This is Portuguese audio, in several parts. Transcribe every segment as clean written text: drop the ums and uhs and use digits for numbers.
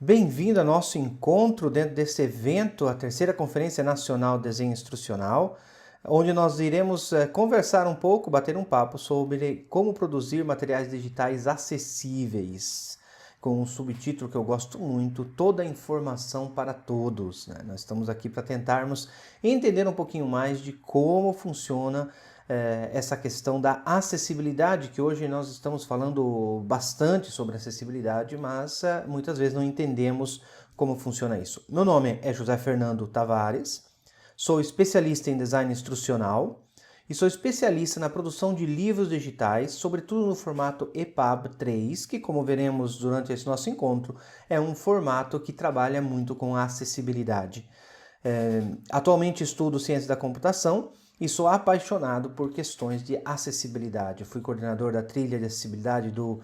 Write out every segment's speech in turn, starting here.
Bem-vindo ao nosso encontro dentro desse evento, a terceira Conferência Nacional de Desenho Instrucional, onde nós iremos conversar um pouco, bater um papo sobre como produzir materiais digitais acessíveis, com um subtítulo que eu gosto muito, Toda a Informação para Todos, né? Nós estamos aqui para tentarmos entender um pouquinho mais de como funciona essa questão da acessibilidade, que hoje nós estamos falando bastante sobre acessibilidade, mas muitas vezes não entendemos como funciona isso. Meu nome é José Fernando Tavares, sou especialista em design instrucional e sou especialista na produção de livros digitais, sobretudo no formato EPUB 3, que, como veremos durante esse nosso encontro, é um formato que trabalha muito com a acessibilidade. Atualmente estudo ciência da computação e sou apaixonado por questões de acessibilidade. Eu fui coordenador da trilha de acessibilidade do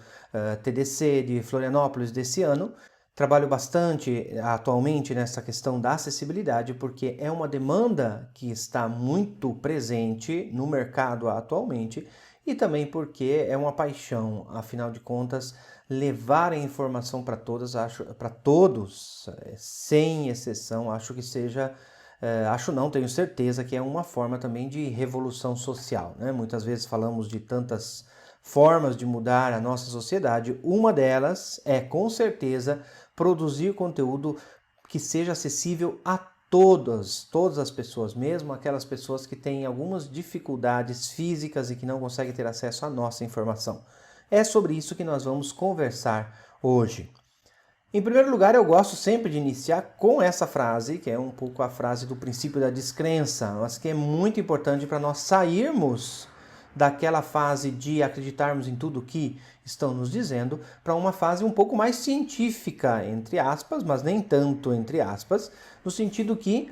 TDC de Florianópolis desse ano. Trabalho bastante atualmente nessa questão da acessibilidade porque é uma demanda que está muito presente no mercado atualmente e também porque é uma paixão, afinal de contas, levar a informação para todos, sem exceção, acho que seja tenho certeza que é uma forma também de revolução social, né? Muitas vezes falamos de tantas formas de mudar a nossa sociedade. Uma delas é, com certeza, produzir conteúdo que seja acessível a todas as pessoas, mesmo aquelas pessoas que têm algumas dificuldades físicas e que não conseguem ter acesso à nossa informação. É sobre isso que nós vamos conversar hoje. Em primeiro lugar, eu gosto sempre de iniciar com essa frase, que é um pouco a frase do princípio da descrença, mas que é muito importante para nós sairmos daquela fase de acreditarmos em tudo que estão nos dizendo, para uma fase um pouco mais científica, entre aspas, mas nem tanto entre aspas, no sentido que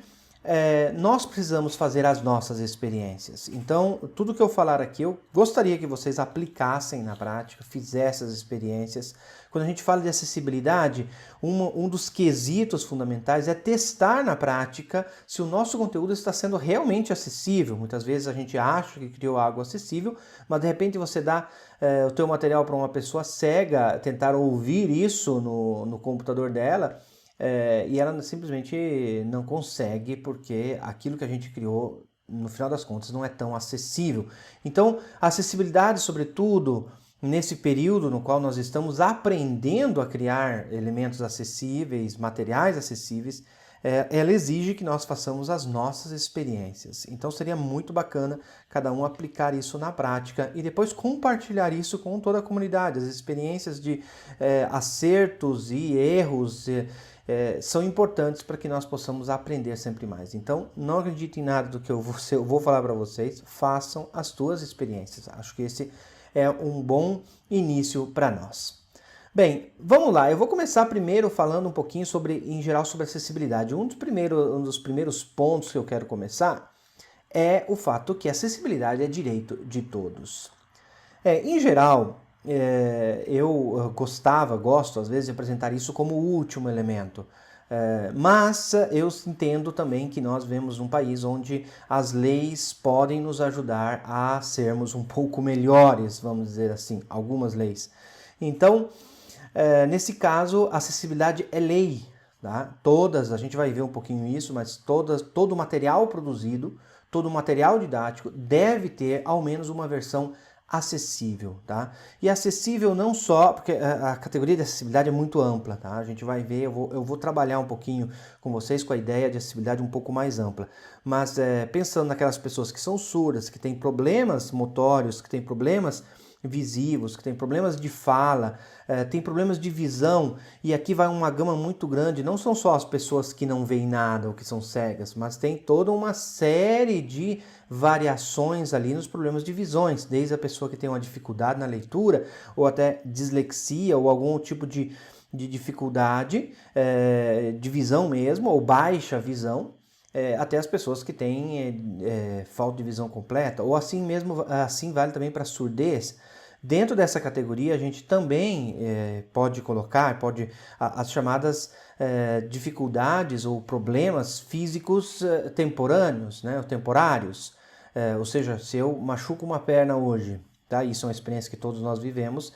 nós precisamos fazer as nossas experiências. Então, tudo que eu falar aqui, eu gostaria que vocês aplicassem na prática, fizessem as experiências. Quando a gente fala de acessibilidade, um dos quesitos fundamentais é testar na prática se o nosso conteúdo está sendo realmente acessível. Muitas vezes a gente acha que criou algo acessível, mas de repente você dá o teu material para uma pessoa cega tentar ouvir isso no computador dela, e ela simplesmente não consegue porque aquilo que a gente criou, no final das contas, não é tão acessível. Então, a acessibilidade, sobretudo, nesse período no qual nós estamos aprendendo a criar elementos acessíveis, materiais acessíveis, ela exige que nós façamos as nossas experiências. Então seria muito bacana cada um aplicar isso na prática e depois compartilhar isso com toda a comunidade. As experiências de acertos e erros são importantes para que nós possamos aprender sempre mais. Então, não acredite em nada do que eu vou falar para vocês, façam as suas experiências. Acho que esse é um bom início para nós. Bem, vamos lá. Eu vou começar primeiro falando um pouquinho em geral, sobre acessibilidade. Um dos primeiros pontos que eu quero começar é o fato que a acessibilidade é direito de todos. Em geral, eu gosto às vezes de apresentar isso como o último elemento. Mas eu entendo também que nós vivemos num país onde as leis podem nos ajudar a sermos um pouco melhores, vamos dizer assim, algumas leis. Então, nesse caso, acessibilidade é lei. Tá? A gente vai ver um pouquinho isso, mas todo material produzido, todo material didático deve ter ao menos uma versão acessível, tá? E acessível não só, porque a categoria de acessibilidade é muito ampla, tá? A gente vai ver, eu vou trabalhar um pouquinho com vocês com a ideia de acessibilidade um pouco mais ampla. Mas pensando naquelas pessoas que são surdas, que têm problemas motórios, que têm problemas visivos, que têm problemas de fala, têm problemas de visão, e aqui vai uma gama muito grande, não são só as pessoas que não veem nada ou que são cegas, mas tem toda uma série de variações ali nos problemas de visões, desde a pessoa que tem uma dificuldade na leitura, ou até dislexia, ou algum tipo de dificuldade de visão mesmo, ou baixa visão, até as pessoas que têm falta de visão completa, ou assim mesmo, assim vale também para surdez. Dentro dessa categoria, a gente também pode colocar as chamadas dificuldades ou problemas físicos temporâneos, né, ou temporários. Ou seja, se eu machuco uma perna hoje, tá? Isso é uma experiência que todos nós vivemos,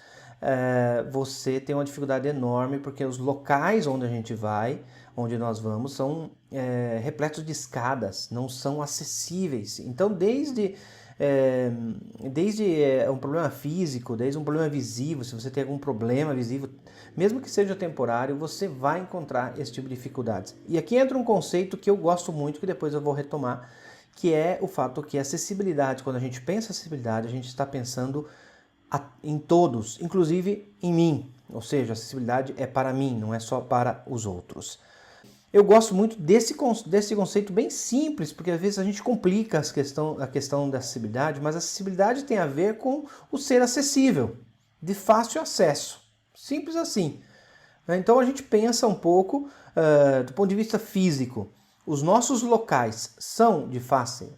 você tem uma dificuldade enorme, porque os locais onde a gente vai, onde nós vamos, são repletos de escadas, não são acessíveis. Então, desde um problema físico, desde um problema visível, se você tem algum problema visível, mesmo que seja temporário, você vai encontrar esse tipo de dificuldades. E aqui entra um conceito que eu gosto muito, que depois eu vou retomar, que é o fato que a acessibilidade, quando a gente pensa em acessibilidade, a gente está pensando em todos, inclusive em mim. Ou seja, a acessibilidade é para mim, não é só para os outros. Eu gosto muito desse conceito bem simples, porque às vezes a gente complica a questão da acessibilidade, mas a acessibilidade tem a ver com o ser acessível, de fácil acesso. Simples assim. Então a gente pensa um pouco do ponto de vista físico. Os nossos locais são de fácil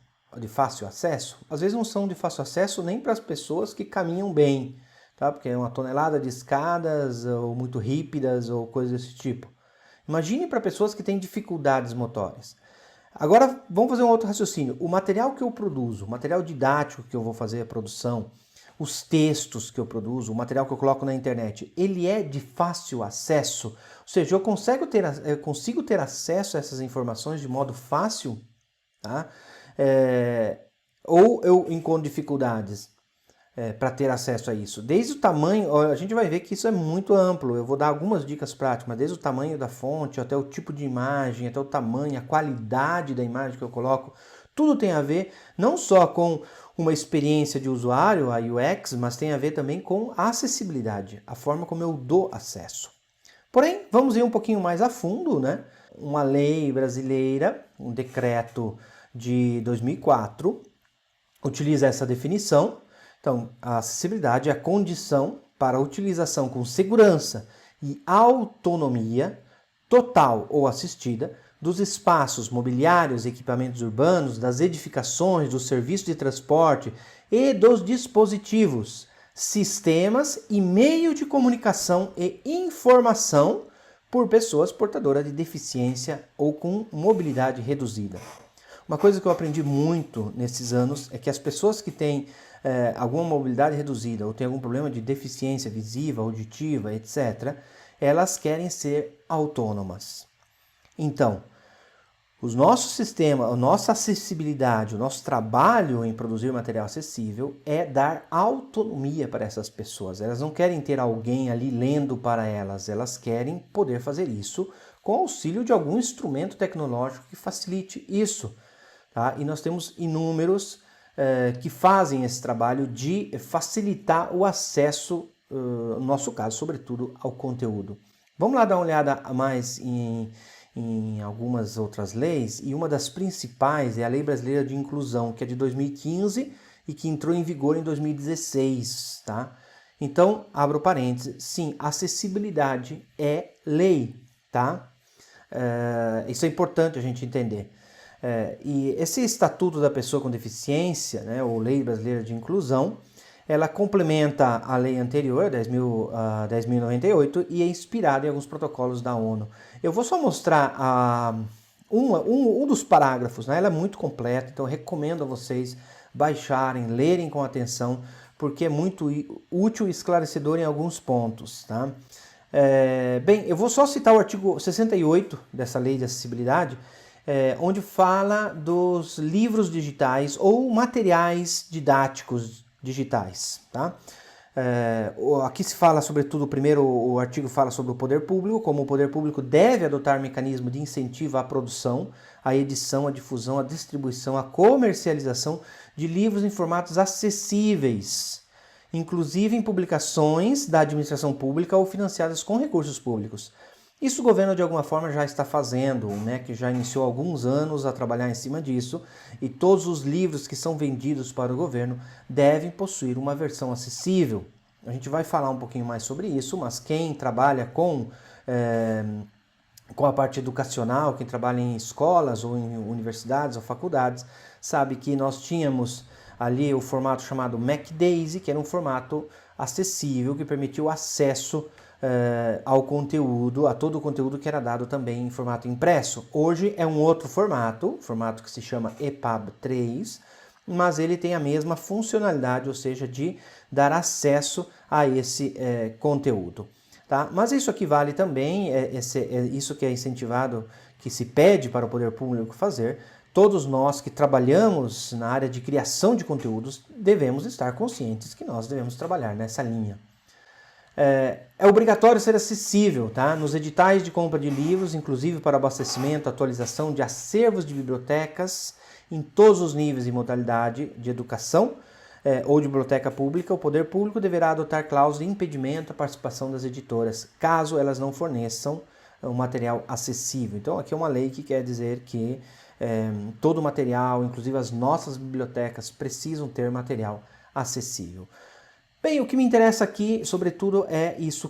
acesso? Às vezes não são de fácil acesso nem para as pessoas que caminham bem, tá? Porque é uma tonelada de escadas, ou muito rípidas, ou coisas desse tipo. Imagine para pessoas que têm dificuldades motoras. Agora, vamos fazer um outro raciocínio. O material que eu produzo, o material didático que eu vou fazer a produção, os textos que eu produzo, o material que eu coloco na internet, ele é de fácil acesso? Ou seja, eu consigo ter acesso a essas informações de modo fácil? Tá? Ou eu encontro dificuldades para ter acesso a isso? Desde o tamanho, a gente vai ver que isso é muito amplo. Eu vou dar algumas dicas práticas, mas desde o tamanho da fonte, até o tipo de imagem, até o tamanho, a qualidade da imagem que eu coloco, tudo tem a ver não só com uma experiência de usuário, a UX, mas tem a ver também com a acessibilidade, a forma como eu dou acesso. Porém, vamos ir um pouquinho mais a fundo, né? Uma lei brasileira, um decreto de 2004, utiliza essa definição. Então, a acessibilidade é a condição para a utilização com segurança e autonomia total ou assistida dos espaços mobiliários, equipamentos urbanos, das edificações, dos serviços de transporte e dos dispositivos, sistemas e meio de comunicação e informação por pessoas portadoras de deficiência ou com mobilidade reduzida. Uma coisa que eu aprendi muito nesses anos é que as pessoas que têm alguma mobilidade reduzida ou têm algum problema de deficiência visiva, auditiva, etc., elas querem ser autônomas. Então, o nosso sistema, a nossa acessibilidade, o nosso trabalho em produzir material acessível é dar autonomia para essas pessoas. Elas não querem ter alguém ali lendo para elas, elas querem poder fazer isso com auxílio de algum instrumento tecnológico que facilite isso. Tá? E nós temos inúmeros que fazem esse trabalho de facilitar o acesso, no nosso caso, sobretudo, ao conteúdo. Vamos lá dar uma olhada mais em algumas outras leis, e uma das principais é a Lei Brasileira de Inclusão, que é de 2015 e que entrou em vigor em 2016, tá? Então, abro parênteses, sim, acessibilidade é lei, tá? Isso é importante a gente entender. E esse Estatuto da Pessoa com Deficiência, né, ou Lei Brasileira de Inclusão, ela complementa a lei anterior, 10.098, e é inspirada em alguns protocolos da ONU. Eu vou só mostrar um dos parágrafos, né? Ela é muito completa, então eu recomendo a vocês baixarem, lerem com atenção, porque é muito útil e esclarecedor em alguns pontos. Tá? Bem, eu vou só citar o artigo 68 dessa lei de acessibilidade, onde fala dos livros digitais ou materiais didáticos digitais, tá? Aqui se fala, sobretudo, o artigo fala sobre o poder público, como o poder público deve adotar mecanismo de incentivo à produção, à edição, à difusão, à distribuição, à comercialização de livros em formatos acessíveis, inclusive em publicações da administração pública ou financiadas com recursos públicos. Isso o governo de alguma forma já está fazendo, o MEC já iniciou há alguns anos a trabalhar em cima disso, e todos os livros que são vendidos para o governo devem possuir uma versão acessível. A gente vai falar um pouquinho mais sobre isso, mas quem trabalha com a parte educacional, quem trabalha em escolas ou em universidades ou faculdades, sabe que nós tínhamos ali o formato chamado MacDaisy, que era um formato acessível que permitiu acesso ao conteúdo, a todo o conteúdo que era dado também em formato impresso. Hoje é um outro formato que se chama EPUB 3, mas ele tem a mesma funcionalidade, ou seja, de dar acesso a esse conteúdo. Tá? Mas isso aqui vale também, isso que é incentivado, que se pede para o poder público fazer. Todos nós que trabalhamos na área de criação de conteúdos devemos estar conscientes que nós devemos trabalhar nessa linha. É obrigatório ser acessível, tá? Nos editais de compra de livros, inclusive para abastecimento, atualização de acervos de bibliotecas em todos os níveis e modalidade de educação ou de biblioteca pública, o poder público deverá adotar cláusula de impedimento à participação das editoras, caso elas não forneçam um material acessível. Então, aqui é uma lei que quer dizer que todo o material, inclusive as nossas bibliotecas, precisam ter material acessível. Bem, o que me interessa aqui, sobretudo, é isso.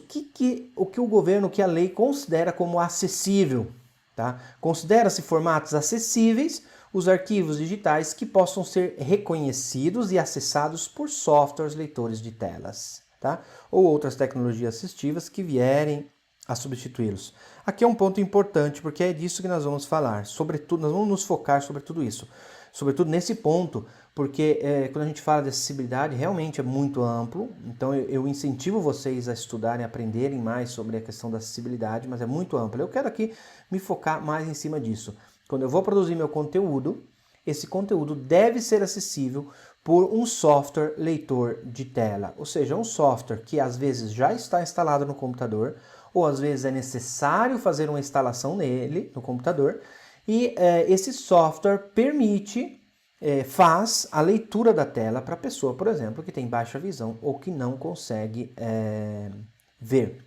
O que o governo, que a lei considera como acessível. Tá? Considera-se formatos acessíveis os arquivos digitais que possam ser reconhecidos e acessados por softwares leitores de telas, tá? Ou outras tecnologias assistivas que vierem a substituí-los. Aqui é um ponto importante, porque é disso que nós vamos falar. Sobretudo, nós vamos nos focar sobre tudo isso. Sobretudo nesse ponto, porque quando a gente fala de acessibilidade, realmente é muito amplo. Então eu incentivo vocês a estudarem, a aprenderem mais sobre a questão da acessibilidade, mas é muito amplo. Eu quero aqui me focar mais em cima disso. Quando eu vou produzir meu conteúdo, esse conteúdo deve ser acessível por um software leitor de tela. Ou seja, um software que às vezes já está instalado no computador, ou às vezes é necessário fazer uma instalação nele, no computador, e esse software permite, faz a leitura da tela para a pessoa, por exemplo, que tem baixa visão ou que não consegue ver.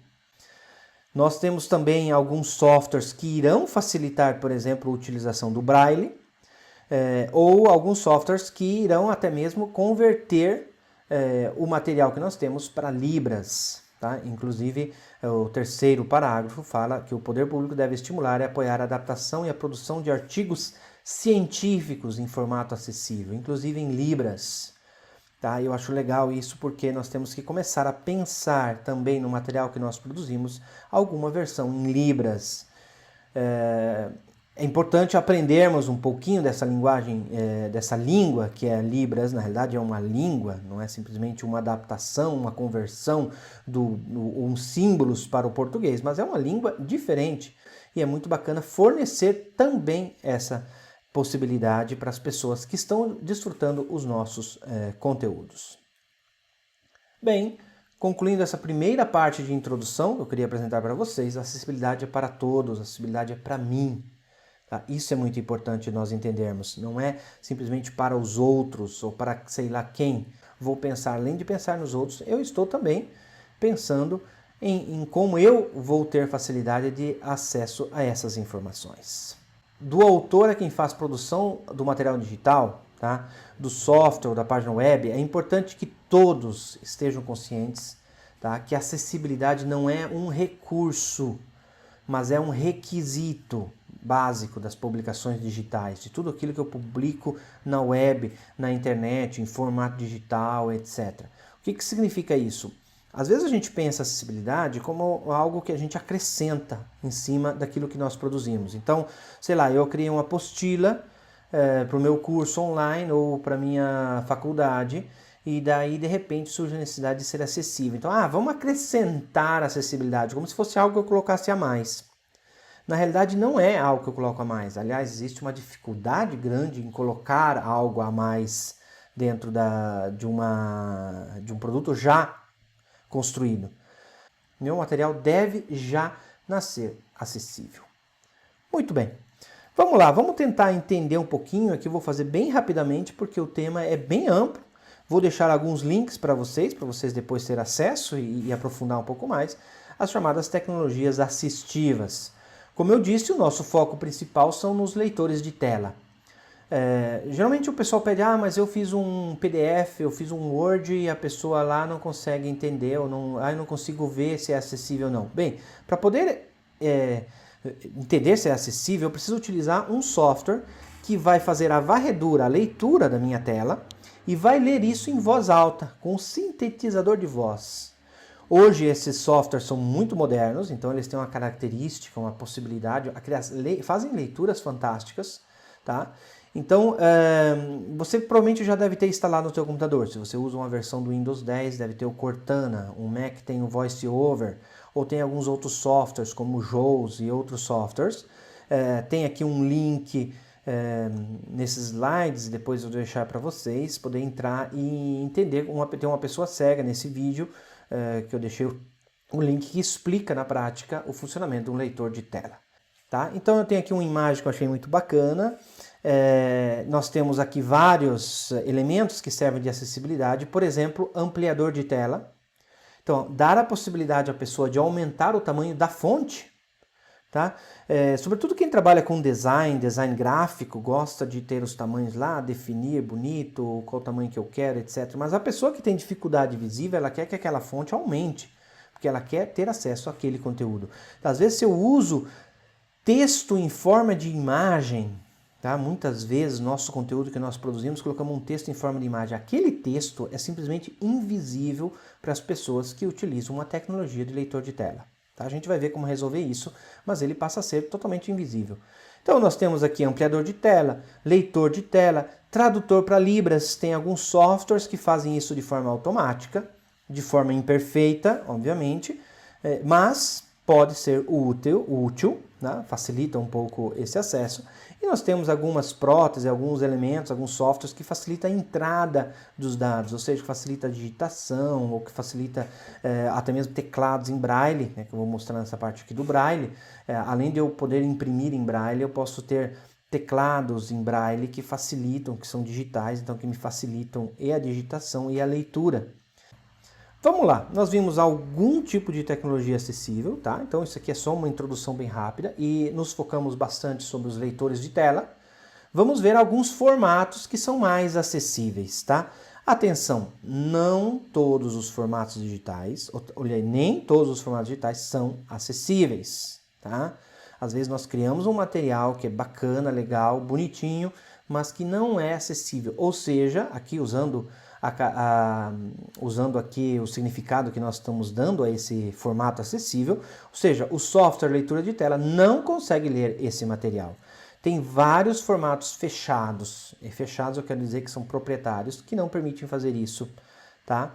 Nós temos também alguns softwares que irão facilitar, por exemplo, a utilização do Braille, ou alguns softwares que irão até mesmo converter o material que nós temos para Libras. Tá? Inclusive, o terceiro parágrafo fala que o poder público deve estimular e apoiar a adaptação e a produção de artigos científicos em formato acessível, inclusive em Libras. Tá? Eu acho legal isso porque nós temos que começar a pensar também no material que nós produzimos alguma versão em Libras. É importante aprendermos um pouquinho dessa linguagem, dessa língua que é Libras. Na realidade é uma língua, não é simplesmente uma adaptação, uma conversão uns símbolos para o português, mas é uma língua diferente e é muito bacana fornecer também essa possibilidade para as pessoas que estão desfrutando os nossos conteúdos. Bem, concluindo essa primeira parte de introdução, eu queria apresentar para vocês: a acessibilidade é para todos, a acessibilidade é para mim. Tá? Isso é muito importante nós entendermos. Não é simplesmente para os outros ou para sei lá quem. Vou pensar, além de pensar nos outros, eu estou também pensando em como eu vou ter facilidade de acesso a essas informações. Do autor a quem faz produção do material digital, tá? Do software, da página web, é importante que todos estejam conscientes, tá? Que a acessibilidade não é um recurso, mas é um requisito básico das publicações digitais, de tudo aquilo que eu publico na web, na internet, em formato digital, etc. O que significa isso? Às vezes a gente pensa acessibilidade como algo que a gente acrescenta em cima daquilo que nós produzimos. Então, sei lá, eu criei uma apostila para o meu curso online ou para a minha faculdade e daí de repente surge a necessidade de ser acessível. Então, vamos acrescentar acessibilidade, como se fosse algo que eu colocasse a mais. Na realidade não é algo que eu coloco a mais. Aliás, existe uma dificuldade grande em colocar algo a mais dentro de um produto já construído. Meu material deve já nascer acessível. Muito bem. Vamos lá, vamos tentar entender um pouquinho aqui. Eu vou fazer bem rapidamente porque o tema é bem amplo. Vou deixar alguns links para vocês depois terem acesso e aprofundar um pouco mais as chamadas tecnologias assistivas. Como eu disse, o nosso foco principal são nos leitores de tela. Geralmente o pessoal pede, mas eu fiz um PDF, eu fiz um Word e a pessoa lá não consegue entender, ou eu não consigo ver se é acessível ou não. Bem, para poder entender se é acessível, eu preciso utilizar um software que vai fazer a varredura, a leitura da minha tela e vai ler isso em voz alta, com um sintetizador de voz. Hoje esses softwares são muito modernos, então eles têm uma característica, uma possibilidade, fazem leituras fantásticas, tá? Então, você provavelmente já deve ter instalado no seu computador. Se você usa uma versão do Windows 10, deve ter o Cortana, o Mac tem o VoiceOver, ou tem alguns outros softwares, como o JAWS e outros softwares. Tem aqui um link nesses slides, depois eu vou deixar para vocês poderem entrar e entender. Tem uma pessoa cega nesse vídeo, que eu deixei o link que explica na prática o funcionamento de um leitor de tela. Tá? Então eu tenho aqui uma imagem que eu achei muito bacana. Nós temos aqui vários elementos que servem de acessibilidade, por exemplo, ampliador de tela. Então, dar a possibilidade à pessoa de aumentar o tamanho da fonte, tá? Sobretudo quem trabalha com design gráfico, gosta de ter os tamanhos lá, definir bonito, qual o tamanho que eu quero, etc. Mas a pessoa que tem dificuldade visível, ela quer que aquela fonte aumente, porque ela quer ter acesso àquele conteúdo. Às vezes, se eu uso texto em forma de imagem, tá? Muitas vezes, nosso conteúdo que nós produzimos, colocamos um texto em forma de imagem. Aquele texto é simplesmente invisível para as pessoas que utilizam uma tecnologia de leitor de tela. Tá? A gente vai ver como resolver isso, mas ele passa a ser totalmente invisível. Então, nós temos aqui ampliador de tela, leitor de tela, tradutor para Libras. Tem alguns softwares que fazem isso de forma automática, de forma imperfeita, obviamente, mas pode ser útil, né? Facilita um pouco esse acesso. E nós temos algumas próteses, alguns elementos, alguns softwares que facilitam a entrada dos dados, ou seja, que facilita a digitação, ou que facilita até mesmo teclados em braille, né, que eu vou mostrar nessa parte aqui do braille. Além de eu poder imprimir em braille, eu posso ter teclados em braille que facilitam, que são digitais, então que me facilitam e a digitação e a leitura. Vamos lá, nós vimos algum tipo de tecnologia acessível, tá? Então isso aqui é só uma introdução bem rápida e nos focamos bastante sobre os leitores de tela. Vamos ver alguns formatos que são mais acessíveis, tá? Atenção, não todos os formatos digitais, olha, nem todos os formatos digitais são acessíveis, tá? Às vezes nós criamos um material que é bacana, legal, bonitinho, mas que não é acessível. Ou seja, aqui usando aqui o significado que nós estamos dando a esse formato acessível, ou seja, o software leitura de tela não consegue ler esse material. Tem vários formatos fechados, e fechados eu quero dizer que são proprietários, que não permitem fazer isso, tá?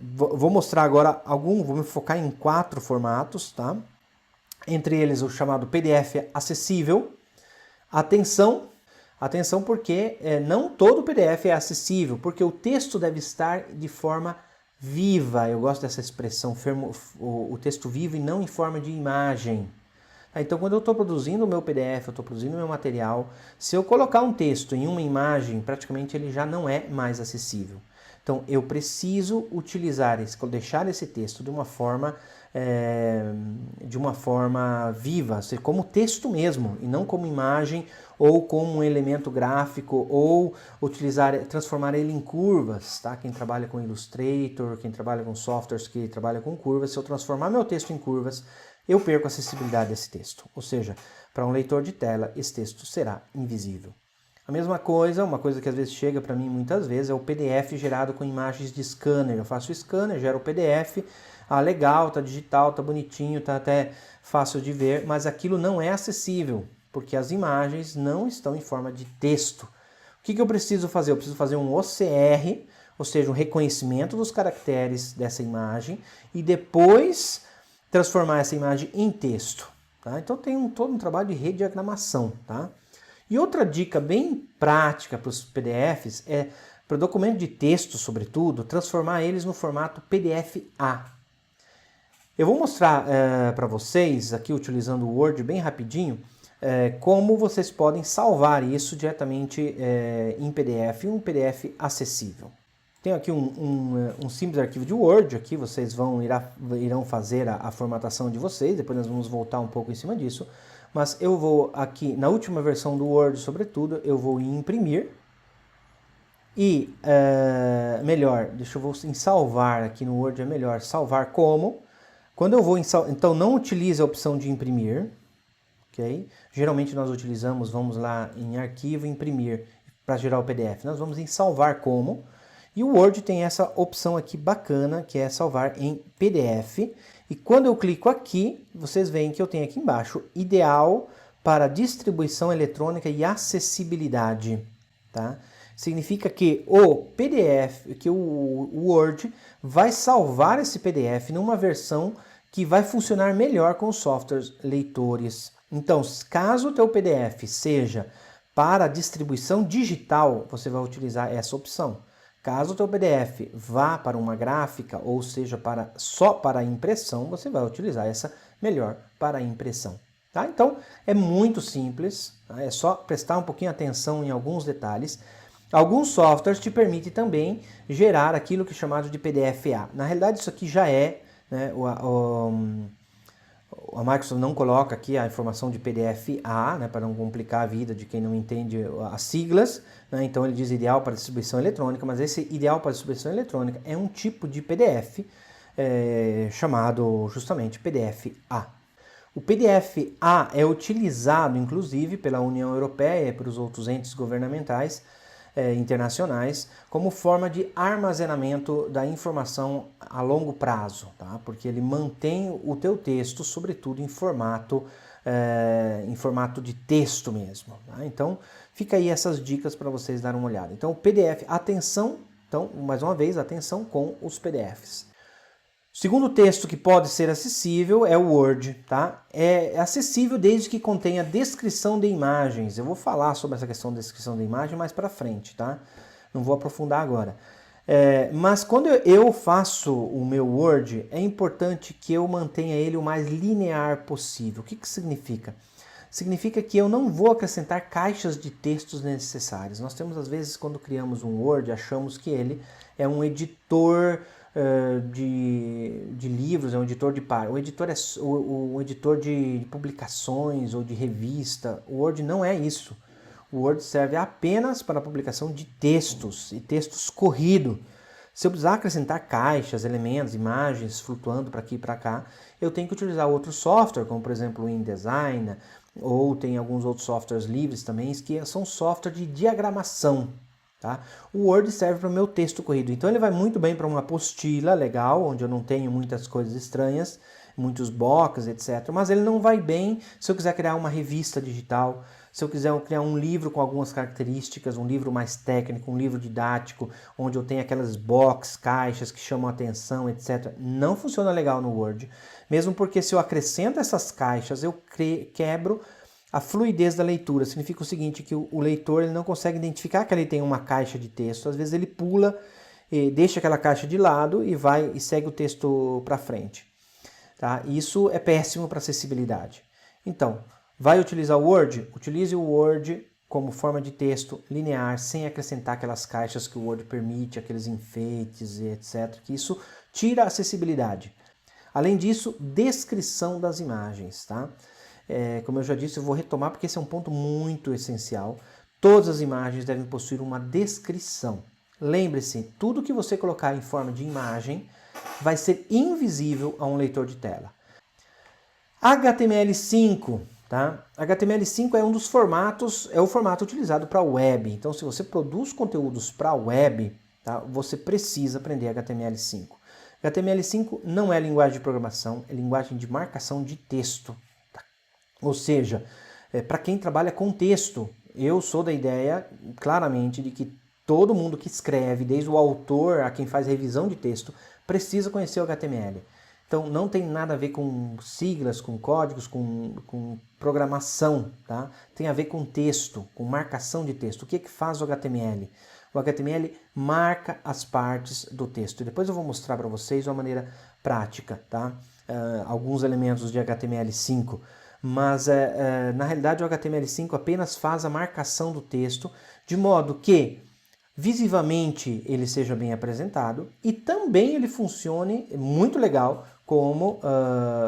Vou mostrar agora vou me focar em 4 formatos, tá? Entre eles o chamado PDF acessível. Atenção porque não todo PDF é acessível, porque o texto deve estar de forma viva. Eu gosto dessa expressão, o texto vivo e não em forma de imagem. Então, quando eu estou produzindo o meu PDF, eu estou produzindo o meu material, se eu colocar um texto em uma imagem, praticamente ele já não é mais acessível. Então, eu preciso deixar esse texto de uma forma viva, ser como texto mesmo, e não como imagem ou como um elemento gráfico, ou transformar ele em curvas, tá? Quem trabalha com Illustrator, quem trabalha com softwares que trabalham com curvas, se eu transformar meu texto em curvas, eu perco a acessibilidade desse texto. Ou seja, para um leitor de tela, esse texto será invisível. A mesma coisa, uma coisa que às vezes chega para mim muitas vezes, é o PDF gerado com imagens de scanner. Eu faço o scanner, gero o PDF, legal, tá digital, tá bonitinho, tá até fácil de ver, mas aquilo não é acessível, porque as imagens não estão em forma de texto. O que eu preciso fazer? Eu preciso fazer um OCR, ou seja, um reconhecimento dos caracteres dessa imagem, e depois transformar essa imagem em texto. Tá? Então tem todo um trabalho de rediagramação, tá? E outra dica bem prática para os PDFs é, para documento de texto, sobretudo, transformar eles no formato PDF-A. Eu vou mostrar para vocês, aqui utilizando o Word bem rapidinho, como vocês podem salvar isso diretamente em PDF, um PDF acessível. Tenho aqui um simples arquivo de Word, aqui vocês irão fazer a formatação de vocês, depois nós vamos voltar um pouco em cima disso. Mas eu vou aqui, na última versão do Word, sobretudo, eu vou em imprimir. E, em salvar aqui no Word é melhor, salvar como. Quando eu vou então não utilize a opção de imprimir, ok? Geralmente nós utilizamos, vamos lá em arquivo, imprimir, para gerar o PDF. Nós vamos em salvar como. E o Word tem essa opção aqui bacana, que é salvar em PDF. E quando eu clico aqui, vocês veem que eu tenho aqui embaixo, ideal para distribuição eletrônica e acessibilidade, tá? Significa que o PDF, que o Word vai salvar esse PDF numa versão que vai funcionar melhor com os softwares leitores. Então, caso o teu PDF seja para distribuição digital, você vai utilizar essa opção. Caso o teu PDF vá para uma gráfica, ou seja, só para impressão, você vai utilizar essa melhor para impressão. Tá? Então, é muito simples, tá? É só prestar um pouquinho atenção em alguns detalhes. Alguns softwares te permitem também gerar aquilo que é chamado de PDF-A. Na realidade, isso aqui já é, né, a Microsoft não coloca aqui a informação de PDF-A, né, para não complicar a vida de quem não entende as siglas, né, então ele diz ideal para distribuição eletrônica, mas esse ideal para distribuição eletrônica é um tipo de PDF chamado justamente PDF-A. O PDF-A é utilizado, inclusive, pela União Europeia e pelos outros entes governamentais internacionais como forma de armazenamento da informação a longo prazo, tá? Porque ele mantém o teu texto, sobretudo em formato de texto mesmo. Tá? Então, fica aí essas dicas para vocês darem uma olhada. Então, o PDF, atenção, então, mais uma vez, atenção com os PDFs. O segundo texto que pode ser acessível é o Word, tá? É acessível desde que contenha descrição de imagens. Eu vou falar sobre essa questão de descrição de imagem mais para frente, tá? Não vou aprofundar agora. Mas quando eu faço o meu Word, é importante que eu mantenha ele o mais linear possível. O que significa? Significa que eu não vou acrescentar caixas de textos necessárias. Nós temos, às vezes, quando criamos um Word, achamos que ele é um editor de livros, é um editor de páginas. O editor é o editor de publicações ou de revista. O Word não é isso. O Word serve apenas para a publicação de textos e textos corrido. Se eu precisar acrescentar caixas, elementos, imagens flutuando para aqui e para cá, eu tenho que utilizar outro software, como por exemplo o InDesign, ou tem alguns outros softwares livres também, que são software de diagramação. Tá? O Word serve para o meu texto corrido, então ele vai muito bem para uma apostila legal, onde eu não tenho muitas coisas estranhas, muitos boxes, etc. Mas ele não vai bem se eu quiser criar uma revista digital, se eu quiser criar um livro com algumas características, um livro mais técnico, um livro didático, onde eu tenho aquelas boxes, caixas que chamam a atenção, etc. Não funciona legal no Word, mesmo porque se eu acrescento essas caixas, eu quebro a fluidez da leitura. Significa o seguinte, que o leitor ele não consegue identificar que ele tem uma caixa de texto. Às vezes ele pula, deixa aquela caixa de lado e vai e segue o texto para frente. Tá? Isso é péssimo para acessibilidade. Então, vai utilizar o Word? Utilize o Word como forma de texto linear, sem acrescentar aquelas caixas que o Word permite, aqueles enfeites, etc. Que isso tira a acessibilidade. Além disso, descrição das imagens, tá? Como eu já disse, eu vou retomar porque esse é um ponto muito essencial. Todas as imagens devem possuir uma descrição. Lembre-se, tudo que você colocar em forma de imagem vai ser invisível a um leitor de tela. HTML5, tá? HTML5 é um dos formatos, é o formato utilizado para web. Então, se você produz conteúdos para web, tá? Você precisa aprender HTML5. HTML5 não é linguagem de programação, é linguagem de marcação de texto. Ou seja, para quem trabalha com texto, eu sou da ideia, claramente, de que todo mundo que escreve, desde o autor a quem faz revisão de texto, precisa conhecer o HTML. Então, não tem nada a ver com siglas, com códigos, com programação, tá? Tem a ver com texto, com marcação de texto. O que faz o HTML? O HTML marca as partes do texto. E depois eu vou mostrar para vocês de uma maneira prática, tá? Alguns elementos de HTML5. Mas, na realidade, o HTML5 apenas faz a marcação do texto, de modo que, visivelmente, ele seja bem apresentado e também ele funcione muito legal como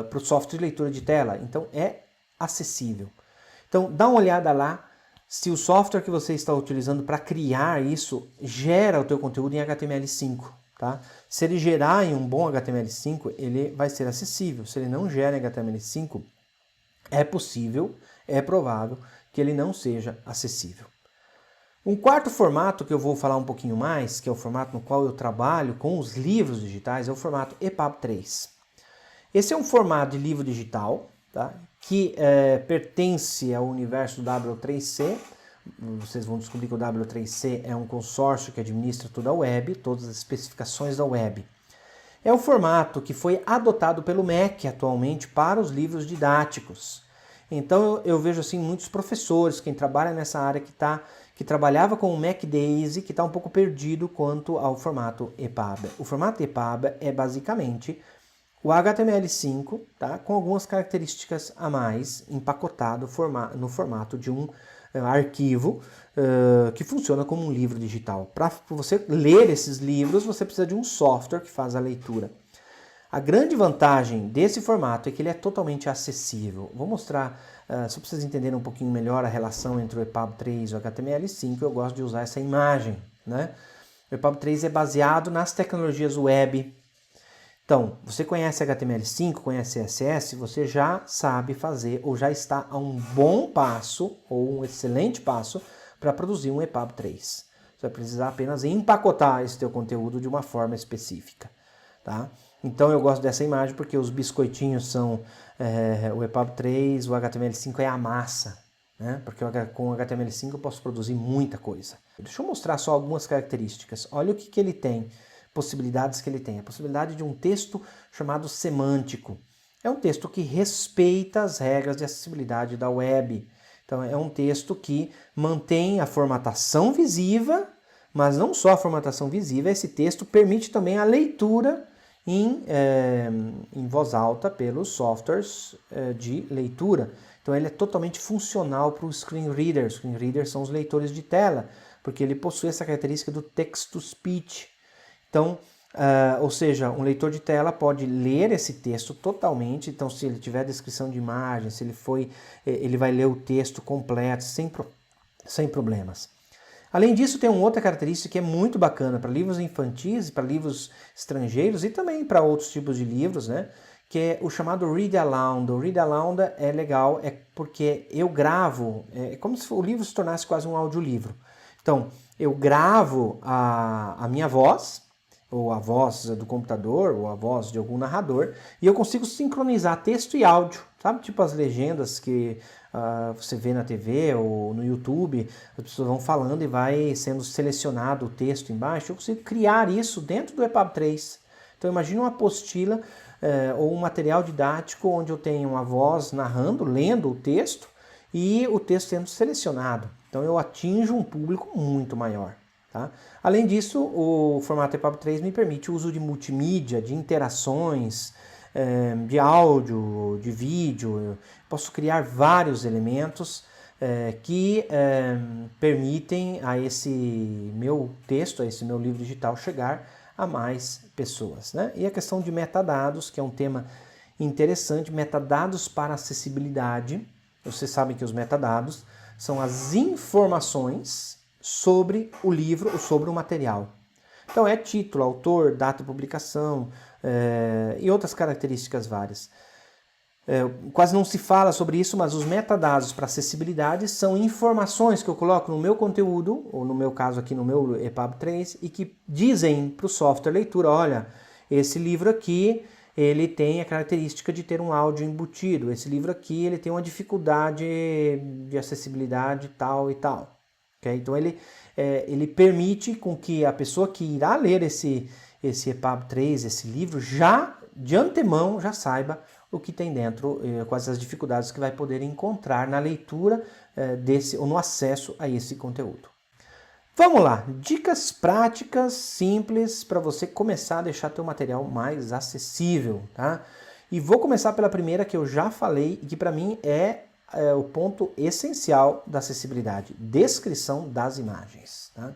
para o software de leitura de tela. Então, é acessível. Então, dá uma olhada lá se o software que você está utilizando para criar isso gera o teu conteúdo em HTML5. Tá? Se ele gerar em um bom HTML5, ele vai ser acessível. Se ele não gera em HTML5, é possível, é provável que ele não seja acessível. Um quarto formato que eu vou falar um pouquinho mais, que é o formato no qual eu trabalho com os livros digitais, é o formato EPUB 3. Esse é um formato de livro digital, tá? que pertence ao universo W3C. Vocês vão descobrir que o W3C é um consórcio que administra toda a web, todas as especificações da web. É o formato que foi adotado pelo MEC atualmente para os livros didáticos. Então eu vejo assim muitos professores, quem trabalha nessa área que trabalhava com o Mac Daisy, que está um pouco perdido quanto ao formato EPUB. O formato EPUB é basicamente o HTML5, tá, com algumas características a mais, empacotado no formato de um arquivo que funciona como um livro digital. Para você ler esses livros, você precisa de um software que faz a leitura. A grande vantagem desse formato é que ele é totalmente acessível. Vou mostrar, só para vocês entenderem um pouquinho melhor a relação entre o EPUB 3 e o HTML5, eu gosto de usar essa imagem, né? O EPUB 3 é baseado nas tecnologias web. Então, você conhece HTML5, conhece CSS, você já sabe fazer ou já está a um bom passo ou um excelente passo para produzir um EPUB 3. Você vai precisar apenas empacotar esse teu conteúdo de uma forma específica, tá? Então eu gosto dessa imagem porque os biscoitinhos são o EPUB 3, o HTML5 é a massa, né? Porque com o HTML5 eu posso produzir muita coisa. Deixa eu mostrar só algumas características. Olha o que ele tem, possibilidades que ele tem. A possibilidade de um texto chamado semântico. É um texto que respeita as regras de acessibilidade da web. Então é um texto que mantém a formatação visiva, mas não só a formatação visiva, esse texto permite também a leitura em voz alta pelos softwares de leitura. Então ele é totalmente funcional para o screen reader. Os screen readers são os leitores de tela, porque ele possui essa característica do text-to-speech. Então, ou seja, um leitor de tela pode ler esse texto totalmente. Então, se ele tiver descrição de imagem, se ele vai ler o texto completo, sem problemas. Além disso, tem uma outra característica que é muito bacana para livros infantis, para livros estrangeiros e também para outros tipos de livros, né? Que é o chamado Read Aloud. O Read Aloud é legal, porque eu gravo, é como se o livro se tornasse quase um audiolivro. Então, eu gravo a minha voz, ou a voz do computador, ou a voz de algum narrador, e eu consigo sincronizar texto e áudio, sabe? Tipo as legendas que você vê na TV ou no YouTube, as pessoas vão falando e vai sendo selecionado o texto embaixo. Eu consigo criar isso dentro do EPUB 3. Então imagina uma apostila ou um material didático onde eu tenho uma voz narrando, lendo o texto e o texto sendo selecionado. Então eu atinjo um público muito maior. Tá? Além disso, o formato EPUB 3 me permite o uso de multimídia, de interações, de áudio, de vídeo. Eu posso criar vários elementos que permitem a esse meu texto, a esse meu livro digital chegar a mais pessoas, né? E a questão de metadados, que é um tema interessante, metadados para acessibilidade. Vocês sabem que os metadados são as informações sobre o livro ou sobre o material. Então é título, autor, data de publicação e outras características várias. Quase não se fala sobre isso, mas os metadados para acessibilidade são informações que eu coloco no meu conteúdo, ou no meu caso aqui no meu EPUB 3, e que dizem para o software leitura, olha, esse livro aqui ele tem a característica de ter um áudio embutido, esse livro aqui ele tem uma dificuldade de acessibilidade tal e tal. Okay? Então ele permite com que a pessoa que irá ler esse EPUB 3, esse livro, já de antemão já saiba o que tem dentro, quais as dificuldades que vai poder encontrar na leitura ou no acesso a esse conteúdo. Vamos lá, dicas práticas, simples, para você começar a deixar teu material mais acessível, tá? E vou começar pela primeira que eu já falei e que para mim é o ponto essencial da acessibilidade, descrição das imagens, tá?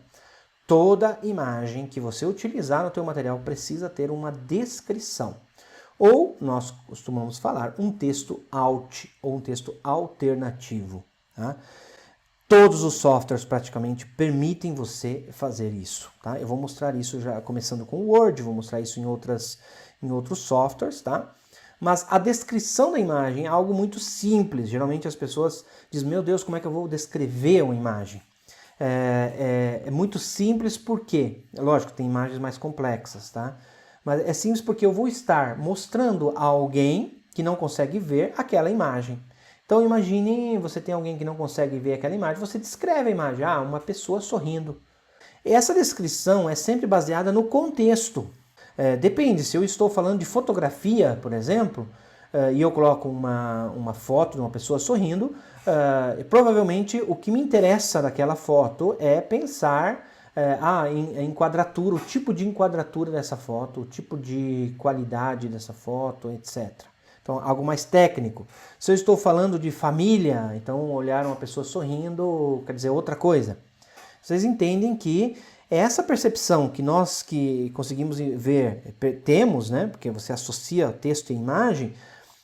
Toda imagem que você utilizar no teu material precisa ter uma descrição. Ou, nós costumamos falar, um texto alt ou um texto alternativo. Tá? Todos os softwares praticamente permitem você fazer isso. Tá? Eu vou mostrar isso já começando com o Word, vou mostrar isso em outros softwares. Tá? Mas a descrição da imagem é algo muito simples. Geralmente as pessoas dizem, meu Deus, como é que eu vou descrever uma imagem? É muito simples porque, lógico, tem imagens mais complexas, tá? Mas é simples porque eu vou estar mostrando a alguém que não consegue ver aquela imagem. Então imagine, você tem alguém que não consegue ver aquela imagem, você descreve a imagem, uma pessoa sorrindo. Essa descrição é sempre baseada no contexto. Depende, se eu estou falando de fotografia, por exemplo, e eu coloco uma foto de uma pessoa sorrindo, provavelmente o que me interessa daquela foto é pensar em enquadratura, o tipo de enquadratura dessa foto, o tipo de qualidade dessa foto, etc. Então, algo mais técnico. Se eu estou falando de família, então olhar uma pessoa sorrindo quer dizer outra coisa. Vocês entendem que essa percepção que nós que conseguimos ver, temos, né? Porque você associa texto e imagem,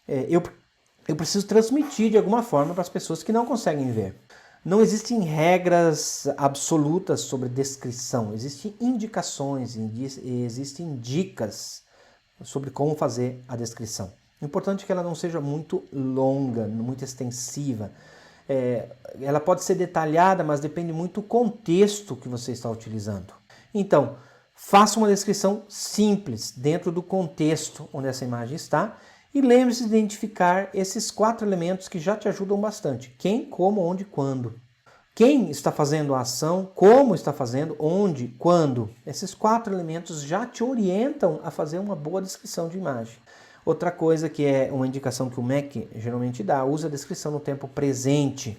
eu preciso transmitir de alguma forma para as pessoas que não conseguem ver. Não existem regras absolutas sobre descrição, existem indicações, existem dicas sobre como fazer a descrição. O importante é que ela não seja muito longa, muito extensiva. Ela pode ser detalhada, mas depende muito do contexto que você está utilizando. Então, faça uma descrição simples, dentro do contexto onde essa imagem está, e lembre-se de identificar esses 4 elementos que já te ajudam bastante. Quem, como, onde, quando. Quem está fazendo a ação, como está fazendo, onde, quando. Esses 4 elementos já te orientam a fazer uma boa descrição de imagem. Outra coisa que é uma indicação que o MEC geralmente dá, usa a descrição no tempo presente.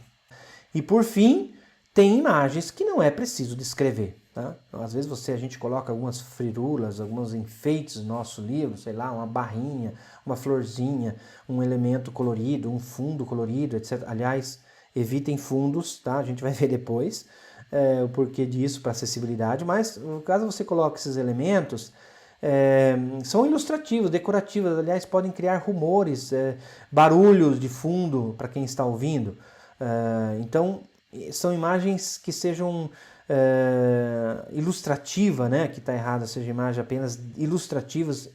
E por fim, tem imagens que não é preciso descrever. Tá? Às vezes a gente coloca algumas firulas, alguns enfeites no nosso livro, sei lá, uma barrinha, uma florzinha, um elemento colorido, um fundo colorido, etc. Aliás, evitem fundos, tá? A gente vai ver depois o porquê disso para acessibilidade, mas no caso você coloca esses elementos, são ilustrativos, decorativos, aliás, podem criar rumores, barulhos de fundo para quem está ouvindo. Então, são imagens que sejam ilustrativa, né? Que está errado, seja imagem apenas ilustrativas,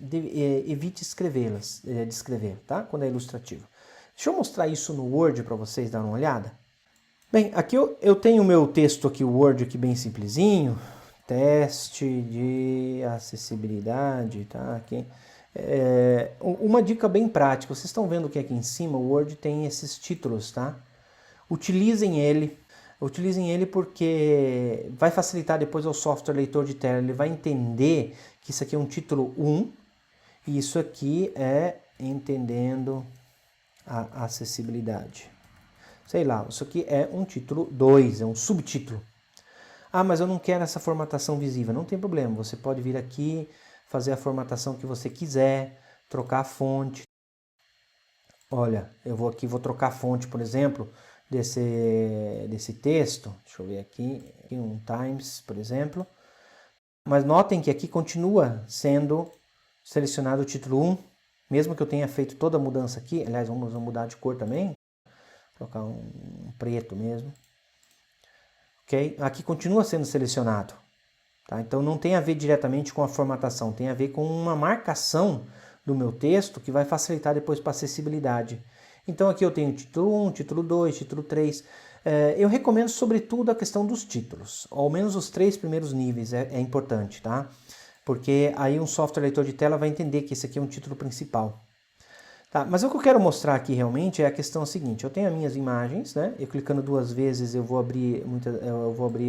evite escrevê-las, descrever, tá? Quando é ilustrativo. Deixa eu mostrar isso no Word para vocês darem uma olhada. Bem, aqui eu tenho o meu texto aqui, o Word aqui bem simplesinho, teste de acessibilidade, tá? Aqui. Uma dica bem prática, vocês estão vendo que aqui em cima o Word tem esses títulos, tá? Utilizem ele porque vai facilitar depois ao software leitor de tela, ele vai entender que isso aqui é um título 1 e isso aqui é entendendo a acessibilidade. Sei lá, isso aqui é um título 2, é um subtítulo. Mas eu não quero essa formatação visível. Não tem problema, você pode vir aqui, fazer a formatação que você quiser, trocar a fonte. Olha, eu vou trocar a fonte, por exemplo, desse texto. Deixa eu ver aqui um Times, por exemplo. Mas notem que aqui continua sendo selecionado o título 1, mesmo que eu tenha feito toda a mudança aqui. Aliás, vamos mudar de cor também. Vou colocar um preto mesmo. Ok? Aqui continua sendo selecionado. Tá? Então não tem a ver diretamente com a formatação, tem a ver com uma marcação do meu texto que vai facilitar depois para acessibilidade. Então aqui eu tenho título 1, título 2, título 3. Eu recomendo sobretudo a questão dos títulos. Ao menos os 3 primeiros níveis é importante, tá? Porque aí um software leitor de tela vai entender que esse aqui é um título principal. Tá, mas o que eu quero mostrar aqui realmente é a questão seguinte. Eu tenho as minhas imagens, né? Eu clicando 2 vezes eu vou abrir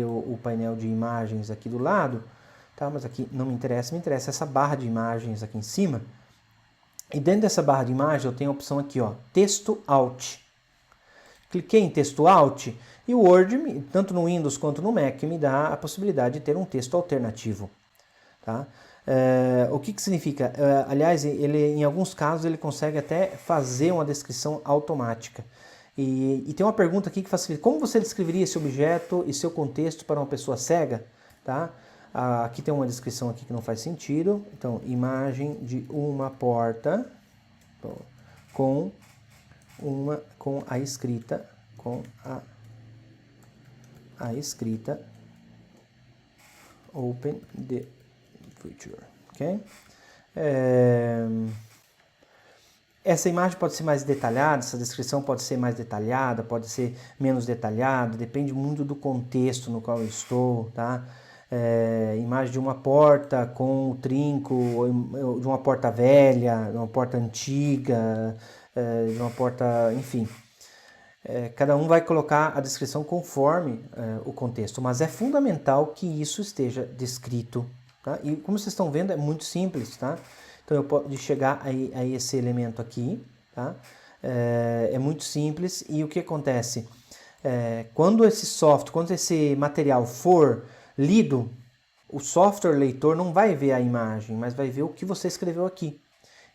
o painel de imagens aqui do lado. Tá? Mas aqui não me interessa essa barra de imagens aqui em cima. E dentro dessa barra de imagem eu tenho a opção aqui, ó, texto Alt. Cliquei em texto Alt e o Word, tanto no Windows quanto no Mac, me dá a possibilidade de ter um texto alternativo. Tá? O que significa? Aliás, em alguns casos ele consegue até fazer uma descrição automática. E tem uma pergunta aqui que facilita. Como você descreveria esse objeto e seu contexto para uma pessoa cega? Tá? Aqui tem uma descrição aqui que não faz sentido. Então, imagem de uma porta com a escrita Open the Future. Okay? Essa imagem pode ser mais detalhada, essa descrição pode ser mais detalhada, pode ser menos detalhada, depende muito do contexto no qual eu estou, tá? Imagem de uma porta com o trinco, de uma porta velha, de uma porta antiga, de uma porta, enfim. cada um vai colocar a descrição conforme o contexto, mas é fundamental que isso esteja descrito, tá? E como vocês estão vendo, é muito simples, tá? Então eu posso chegar a esse elemento aqui, tá? É muito simples e o que acontece? Quando esse material for lido, o software leitor não vai ver a imagem, mas vai ver o que você escreveu aqui.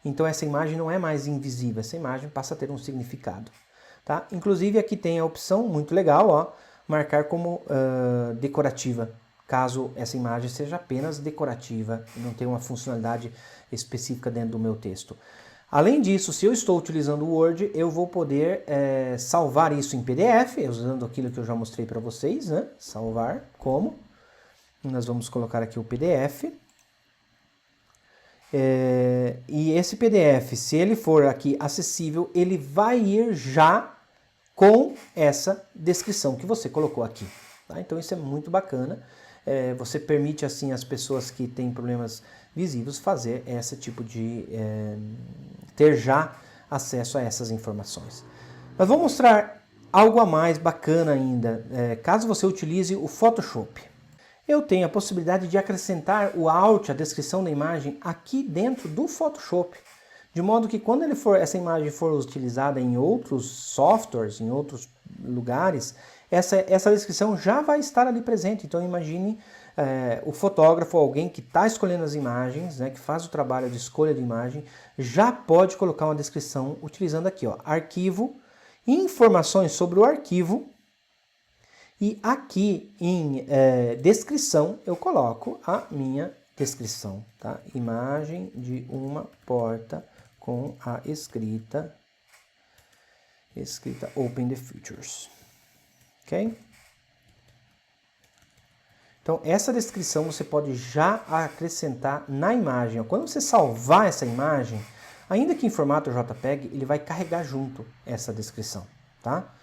Então essa imagem não é mais invisível, essa imagem passa a ter um significado. Tá? Inclusive aqui tem a opção, muito legal, ó, marcar como decorativa, caso essa imagem seja apenas decorativa e não tenha uma funcionalidade específica dentro do meu texto. Além disso, se eu estou utilizando o Word, eu vou poder salvar isso em PDF, usando aquilo que eu já mostrei para vocês, né? Salvar como? Nós vamos colocar aqui o PDF. E esse PDF, se ele for aqui acessível, ele vai ir já com essa descrição que você colocou aqui. Tá? Então isso é muito bacana. Você permite assim as pessoas que têm problemas visivos fazer esse tipo de... ter já acesso a essas informações. Mas vou mostrar algo a mais bacana ainda. Caso você utilize o Photoshop, eu tenho a possibilidade de acrescentar o alt, a descrição da imagem, aqui dentro do Photoshop. De modo que quando essa imagem for utilizada em outros softwares, em outros lugares, essa descrição já vai estar ali presente. Então imagine o fotógrafo, alguém que está escolhendo as imagens, né, que faz o trabalho de escolha de imagem, já pode colocar uma descrição utilizando aqui, ó, arquivo, informações sobre o arquivo. E aqui em descrição eu coloco a minha descrição, tá? Imagem de uma porta com a escrita Open the Features, ok? Então essa descrição você pode já acrescentar na imagem. Quando você salvar essa imagem, ainda que em formato JPEG, ele vai carregar junto essa descrição, tá?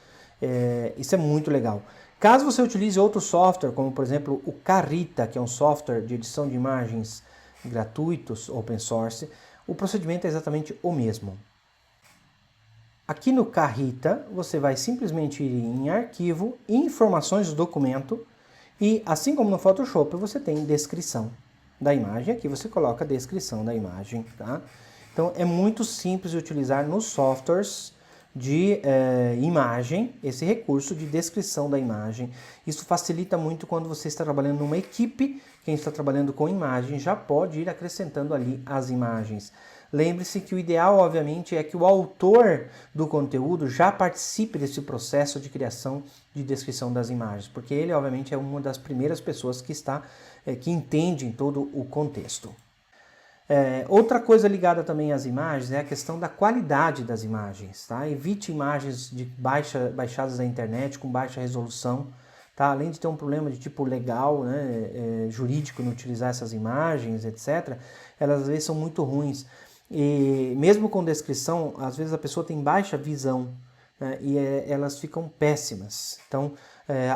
Isso é muito legal. Caso você utilize outro software, como por exemplo o Carita, que é um software de edição de imagens gratuitos, open source, o procedimento é exatamente o mesmo. Aqui no Carita, você vai simplesmente ir em arquivo, informações do documento, e assim como no Photoshop, você tem descrição da imagem. Aqui você coloca a descrição da imagem, tá? Então é muito simples de utilizar nos softwares de imagem, esse recurso de descrição da imagem. Isso facilita muito quando você está trabalhando numa equipe, quem está trabalhando com imagem já pode ir acrescentando ali as imagens. Lembre-se que o ideal, obviamente, é que o autor do conteúdo já participe desse processo de criação de descrição das imagens, porque ele, obviamente, é uma das primeiras pessoas que entende todo o contexto. Outra coisa ligada também às imagens é a questão da qualidade das imagens, tá? Evite imagens baixadas da internet com baixa resolução, tá? Além de ter um problema de tipo legal, né, jurídico no utilizar essas imagens, etc., elas às vezes são muito ruins. E mesmo com descrição, às vezes a pessoa tem baixa visão, né, e elas ficam péssimas. Então,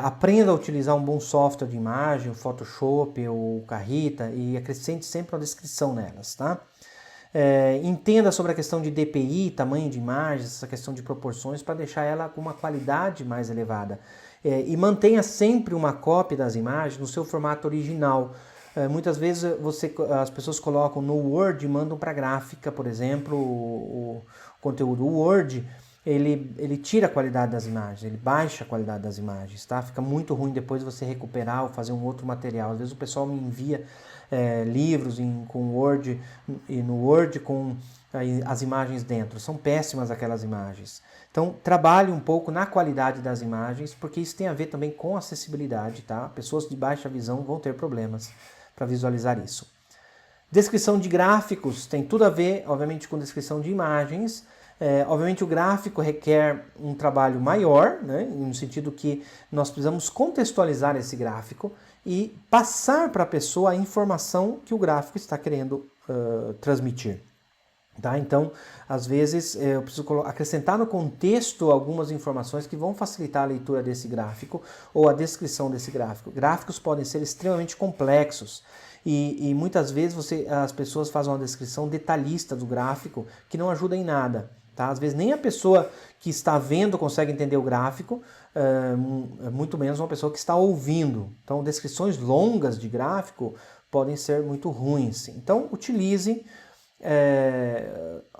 aprenda a utilizar um bom software de imagem, o Photoshop, o Carita, e acrescente sempre uma descrição nelas, tá? Entenda sobre a questão de DPI, tamanho de imagens, essa questão de proporções, para deixar ela com uma qualidade mais elevada. E mantenha sempre uma cópia das imagens no seu formato original. Muitas vezes as pessoas colocam no Word e mandam para a gráfica, por exemplo, o conteúdo. O Word, ele tira a qualidade das imagens, ele baixa a qualidade das imagens, tá? Fica muito ruim depois você recuperar ou fazer um outro material. Às vezes o pessoal me envia livros com Word, e no Word com as imagens dentro. São péssimas aquelas imagens. Então, trabalhe um pouco na qualidade das imagens, porque isso tem a ver também com acessibilidade, tá? Pessoas de baixa visão vão ter problemas para visualizar isso. Descrição de gráficos tem tudo a ver, obviamente, com descrição de imagens. Obviamente o gráfico requer um trabalho maior, né, no sentido que nós precisamos contextualizar esse gráfico e passar para a pessoa a informação que o gráfico está querendo transmitir. Tá? Então, às vezes, eu preciso acrescentar no contexto algumas informações que vão facilitar a leitura desse gráfico ou a descrição desse gráfico. Gráficos podem ser extremamente complexos e muitas vezes as pessoas fazem uma descrição detalhista do gráfico que não ajuda em nada. tá? Às vezes nem a pessoa que está vendo consegue entender o gráfico, muito menos uma pessoa que está ouvindo. Então, descrições longas de gráfico podem ser muito ruins. Então, utilizem,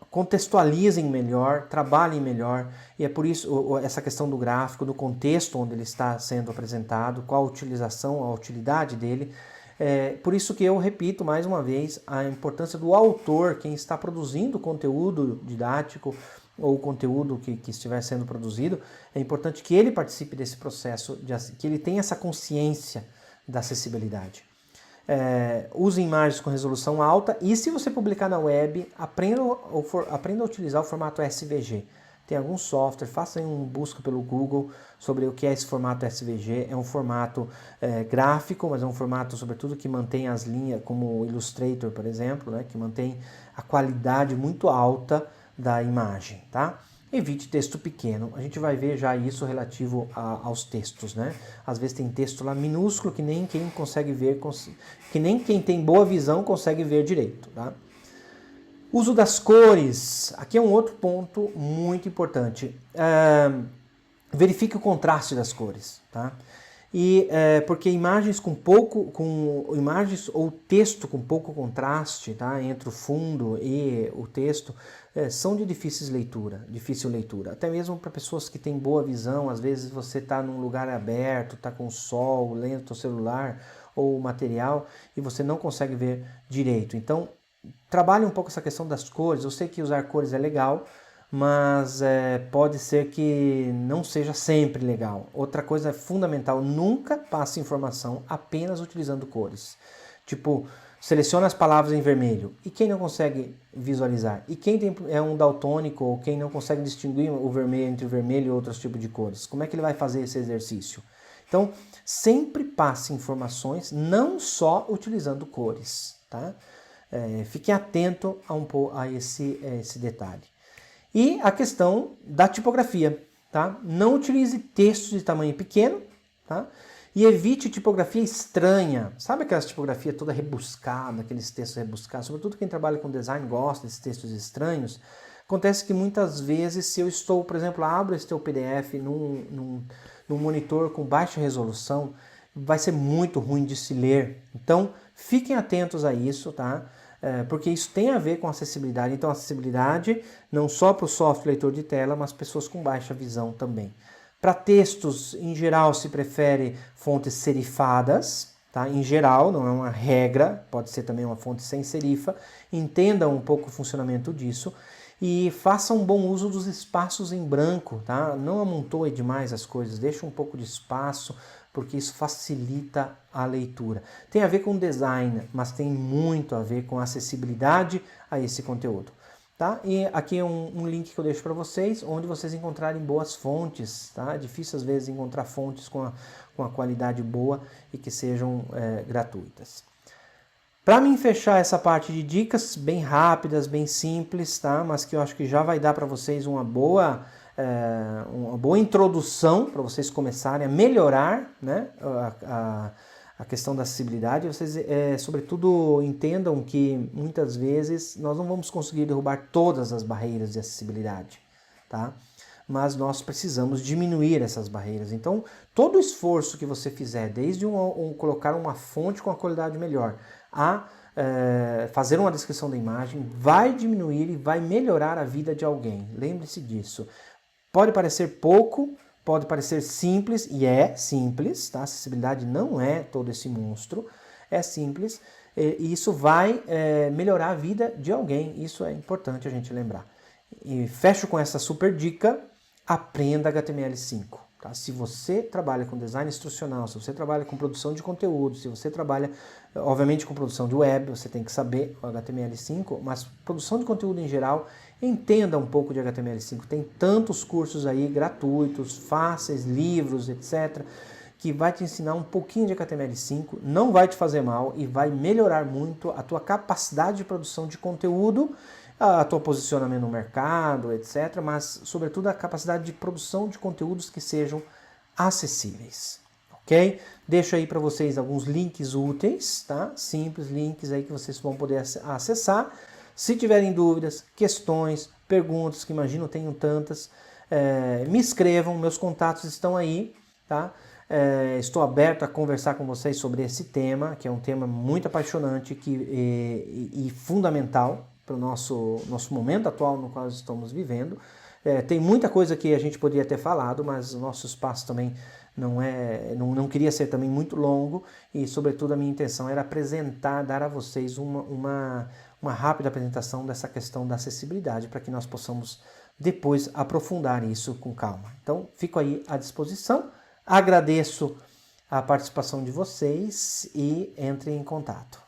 contextualizem melhor, trabalhem melhor, e é por isso essa questão do gráfico, do contexto onde ele está sendo apresentado, qual a utilização, a utilidade dele. Por isso que eu repito mais uma vez a importância do autor, quem está produzindo conteúdo didático ou conteúdo que estiver sendo produzido, é importante que ele participe desse processo, que ele tenha essa consciência da acessibilidade. Use imagens com resolução alta e se você publicar na web, aprenda a utilizar o formato SVG. Tem algum software, faça um busca pelo Google sobre o que é esse formato SVG. É um formato gráfico, mas é um formato, sobretudo, que mantém as linhas, como o Illustrator, por exemplo, né, que mantém a qualidade muito alta da imagem, tá? Evite texto pequeno. A gente vai ver já isso relativo aos textos, né? Às vezes tem texto lá minúsculo que nem quem consegue ver, que nem quem tem boa visão consegue ver direito, tá? Uso das cores. Aqui é um outro ponto muito importante. Verifique o contraste das cores, tá? Porque imagens imagens ou texto com pouco contraste, tá, entre o fundo e o texto, são de difícil leitura. Até mesmo para pessoas que têm boa visão, às vezes você está num lugar aberto, está com sol, lendo o celular ou material e você não consegue ver direito. Então, trabalhe um pouco essa questão das cores. Eu sei que usar cores é legal, mas pode ser que não seja sempre legal. Outra coisa fundamental, nunca passe informação apenas utilizando cores. Tipo, seleciona as palavras em vermelho. E quem não consegue visualizar? E quem é um daltônico ou quem não consegue distinguir o vermelho entre o vermelho e outros tipos de cores? Como é que ele vai fazer esse exercício? Então, sempre passe informações, não só utilizando cores, tá? Fique atento a esse detalhe. E a questão da tipografia, tá? Não utilize textos de tamanho pequeno, tá? E evite tipografia estranha. Sabe aquelas tipografias toda rebuscada, aqueles textos rebuscados? Sobretudo quem trabalha com design gosta desses textos estranhos. Acontece que muitas vezes, se eu estou, por exemplo, abro esse teu PDF num monitor com baixa resolução, vai ser muito ruim de se ler. Então, fiquem atentos a isso, tá? Porque isso tem a ver com acessibilidade. Então, acessibilidade não só para o software leitor de tela, mas pessoas com baixa visão também. Para textos, em geral, se prefere fontes serifadas, tá? Em geral, não é uma regra, pode ser também uma fonte sem serifa. Entenda um pouco o funcionamento disso e faça um bom uso dos espaços em branco, tá? Não amontoe demais as coisas, deixa um pouco de espaço, porque isso facilita a leitura. Tem a ver com design, mas tem muito a ver com acessibilidade a esse conteúdo. Tá? E aqui é um link que eu deixo para vocês, onde vocês encontrarem boas fontes. Tá? É difícil às vezes encontrar fontes com a qualidade boa e que sejam gratuitas. Para mim fechar essa parte de dicas bem rápidas, bem simples, tá? Mas que eu acho que já vai dar para vocês uma boa introdução para vocês começarem a melhorar, né, a questão da acessibilidade. Vocês, sobretudo, entendam que muitas vezes nós não vamos conseguir derrubar todas as barreiras de acessibilidade, tá? Mas nós precisamos diminuir essas barreiras. Então, todo o esforço que você fizer, desde colocar uma fonte com a qualidade melhor, a fazer uma descrição da imagem, vai diminuir e vai melhorar a vida de alguém. Lembre-se disso. Pode parecer pouco, pode parecer simples, e é simples, tá? Acessibilidade não é todo esse monstro, é simples, e isso vai melhorar a vida de alguém, isso é importante a gente lembrar. E fecho com essa super dica, aprenda HTML5. Tá? Se você trabalha com design instrucional, se você trabalha com produção de conteúdo, se você trabalha, obviamente, com produção de web, você tem que saber o HTML5, mas produção de conteúdo em geral, entenda um pouco de HTML5. Tem tantos cursos aí gratuitos, fáceis, livros, etc., que vai te ensinar um pouquinho de HTML5, não vai te fazer mal e vai melhorar muito a tua capacidade de produção de conteúdo, a tua posicionamento no mercado, etc., mas, sobretudo, a capacidade de produção de conteúdos que sejam acessíveis, ok? Deixo aí para vocês alguns links úteis, tá? Simples links aí que vocês vão poder acessar. Se tiverem dúvidas, questões, perguntas, que imagino tenham tantas, me escrevam, meus contatos estão aí, tá? Estou aberto a conversar com vocês sobre esse tema, que é um tema muito apaixonante e fundamental para o nosso momento atual no qual estamos vivendo. Tem muita coisa que a gente poderia ter falado, mas o nosso espaço também não queria ser também muito longo e, sobretudo, a minha intenção era apresentar, dar a vocês uma rápida apresentação dessa questão da acessibilidade para que nós possamos depois aprofundar isso com calma. Então, fico aí à disposição, agradeço a participação de vocês e entrem em contato.